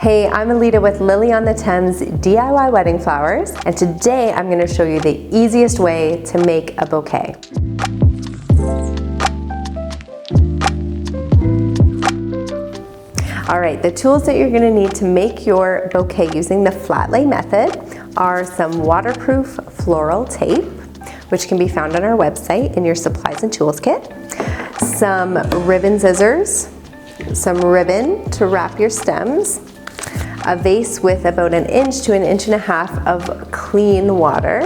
Hey, I'm Alita with Lily on the Thames DIY Wedding Flowers, and today I'm going to show you the easiest way to make a bouquet. Alright, the tools that you're going to need to make your bouquet using the flat lay method are some waterproof floral tape, which can be found on our website in your supplies and tools kit, some ribbon scissors, some ribbon to wrap your stems, a vase with about 1 inch to 1.5 inches of clean water,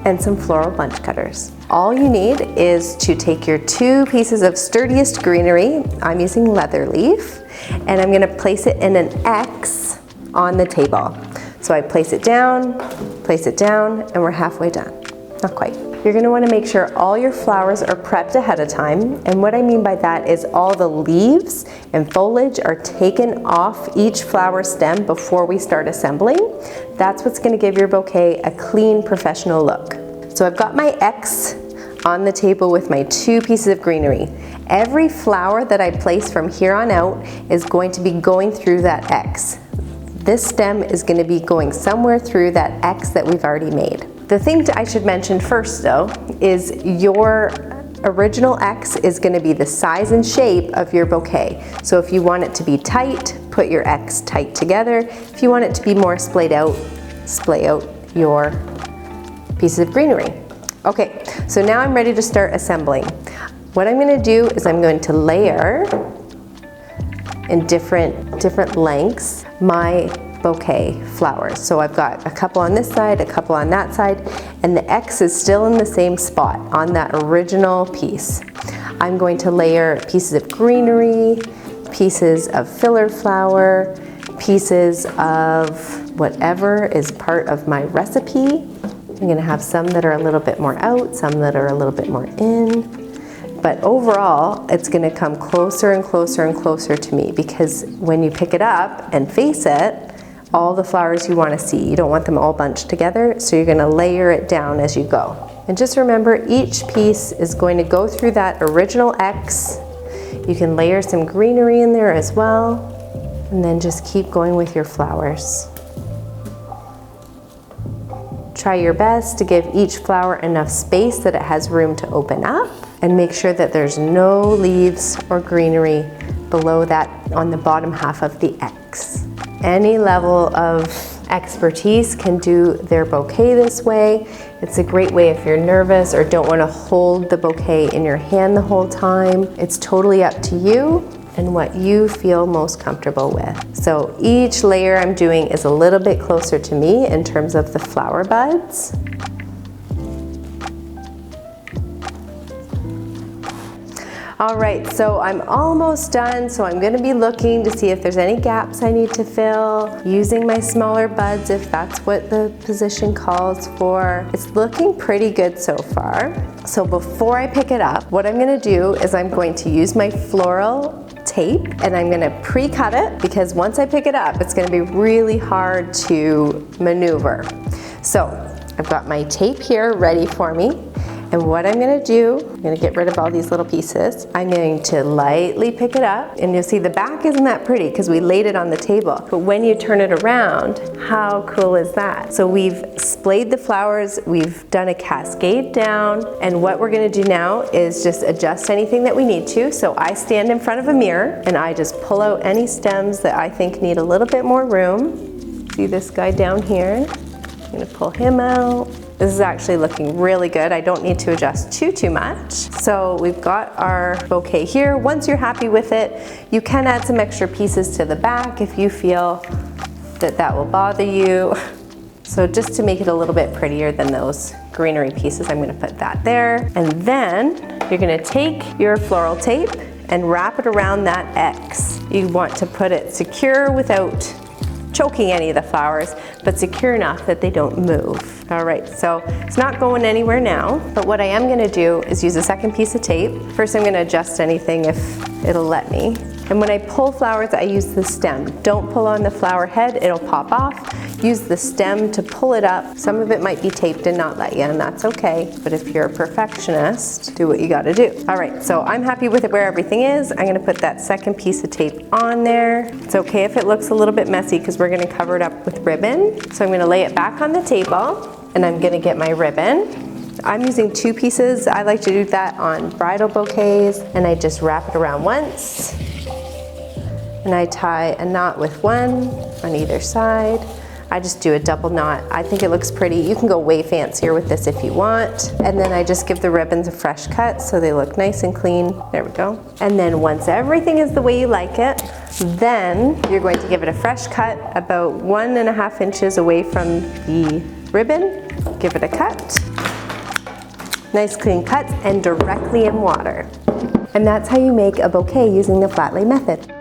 and some floral bunch cutters. All you need is to take your 2 pieces of sturdiest greenery, I'm using leather leaf, and I'm going to place it in an X on the table. So I place it down, and we're halfway done. Not quite. You're going to want to make sure all your flowers are prepped ahead of time, and what I mean by that is all the leaves and foliage are taken off each flower stem before we start assembling. That's what's going to give your bouquet a clean, professional look. So I've got my X on the table with my 2 pieces of greenery. Every flower that I place from here on out is going to be going through that X. This stem is going to be going somewhere through that X that we've already made. The thing I should mention first though is your original X is going to be the size and shape of your bouquet. So if you want it to be tight, put your X tight together. If you want it to be more splayed out, splay out your pieces of greenery. Okay, so now I'm ready to start assembling. What I'm going to do is I'm going to layer in different lengths my bouquet flowers. So I've got a couple on this side, a couple on that side, and the X is still in the same spot on that original piece. I'm going to layer pieces of greenery, pieces of filler flower, pieces of whatever is part of my recipe. I'm going to have some that are a little bit more out, some that are a little bit more in. But overall, it's going to come closer and closer and closer to me, because when you pick it up and face it, all the flowers you want to see. You don't want them all bunched together, so you're going to layer it down as you go. And just remember, each piece is going to go through that original X. You can layer some greenery in there as well, and then just keep going with your flowers. Try your best to give each flower enough space that it has room to open up, and make sure that there's no leaves or greenery below that on the bottom half of the X. Any level of expertise can do their bouquet this way. It's a great way if you're nervous or don't want to hold the bouquet in your hand the whole time. It's totally up to you and what you feel most comfortable with. So each layer I'm doing is a little bit closer to me in terms of the flower buds. All right, so I'm almost done, so I'm going to be looking to see if there's any gaps I need to fill, using my smaller buds if that's what the position calls for. It's looking pretty good so far. So before I pick it up, what I'm going to do is I'm going to use my floral tape and I'm going to pre-cut it, because once I pick it up, it's going to be really hard to maneuver. So I've got my tape here ready for me. And what I'm going to do, I'm going to get rid of all these little pieces. I'm going to lightly pick it up, and you'll see the back isn't that pretty because we laid it on the table. But when you turn it around, how cool is that? So we've splayed the flowers, we've done a cascade down, and what we're going to do now is just adjust anything that we need to. So I stand in front of a mirror and I just pull out any stems that I think need a little bit more room. See this guy down here? I'm going to pull him out. This is actually looking really good. I don't need to adjust too much. So we've got our bouquet here. Once you're happy with it, you can add some extra pieces to the back if you feel that that will bother you. So just to make it a little bit prettier than those greenery pieces, I'm going to put that there. And then you're going to take your floral tape and wrap it around that X. You want to put it secure without choking any of the flowers, but secure enough that they don't move. All right, so it's not going anywhere now, but what I am going to do is use a second piece of tape. First, I'm going to adjust anything if it'll let me. And when I pull flowers, I use the stem. Don't pull on the flower head, it'll pop off. Use the stem to pull it up. Some of it might be taped and not let you, and that's okay. But if you're a perfectionist, do what you gotta do. All right, so I'm happy with where everything is. I'm gonna put that second piece of tape on there. It's okay if it looks a little bit messy because we're gonna cover it up with ribbon. So I'm gonna lay it back on the table and I'm gonna get my ribbon. I'm using 2 pieces. I like to do that on bridal bouquets, and I just wrap it around once. And I tie a knot with 1 on either side. I just do a double knot. I think it looks pretty. You can go way fancier with this if you want. And then I just give the ribbons a fresh cut so they look nice and clean. There we go. And then once everything is the way you like it, then you're going to give it a fresh cut about 1.5 inches away from the ribbon. Give it a cut. Nice clean cuts and directly in water. And that's how you make a bouquet using the flat lay method.